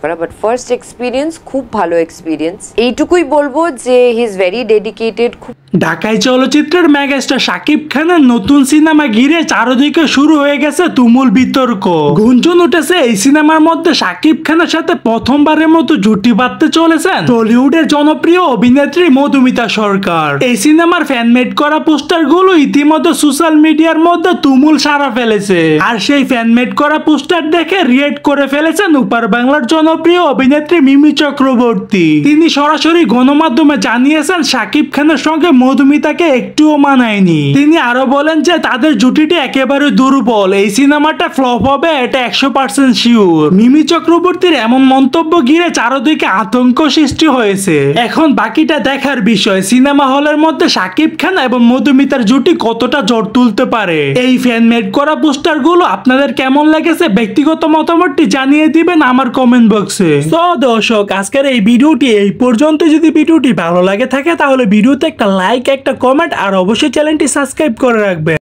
করা, but first experience খুব ভালো এক্সপিরিয়েন্স, এইটুকুই বলবো যে হি ইজ ভেরি ডেডিকেটেড। ঢাকাই চলচ্চিত্রের মেগাস্টার শাকিব খানের নতুন সিনেমা ঘিরে চারদিকে শুরু হয়ে গেছে তুমুল বিতর্ক। গুঞ্জন উঠেছে এই সিনেমার মধ্যে শাকিব খানের সাথে প্রথমবারের মতো জুটি বাঁধতে চলেছেন টলিউডের জনপ্রিয় অভিনেত্রী মধুমিতা সরকার। এই সিনেমার ফ্যানমেড করা পোস্টার গুলো ইতিমধ্যে সোশ্যাল মিডিয়ার মধ্যে তুমুল সাড়া ফেলেছে। আর সেই ফ্যানমেড করা পোস্টার দেখে রিয়েক্ট করে ফেলেছেন উপার বাংলার জনপ্রিয় অভিনেত্রী মিমি চক্রবর্তী। তিনি সরাসরি গণমাধ্যমে জানিয়েছেন শাকিব খানের সঙ্গে মধুমিতাকে একটুও মানায়নি। তিনি আরো বলেন যে তাদের জুটিটি একেবারে দুর্বল, এই সিনেমাটা ফ্লপ হবে এটা 100% শিওর। মিমি চক্রবর্তীর এমন মন্তব্য ঘিরে চারদিকে আতঙ্ক সৃষ্টি হয়েছে। এখন বাকিটা দেখার বিষয় সিনেমা হলের মধ্যে শাকিব খান এবং মধুমিতার জুটি কতটা জোর তুলতে পারে। এই ফ্যান মেড করা পোস্টার গুলো আপনাদের কেমন লেগেছে ব্যক্তিগত মতামতটি জানিয়ে দিবেন আমার কমেন্ট বক্সে। তো দর্শক আজকের এই ভিডিওটি এই পর্যন্ত। যদি ভিডিওটি ভালো লাগে থাকে তাহলে ভিডিওতে একটা লাইক, একটা কমেন্ট আর অবশ্যই চ্যানেলটি সাবস্ক্রাইব করে রাখবেন।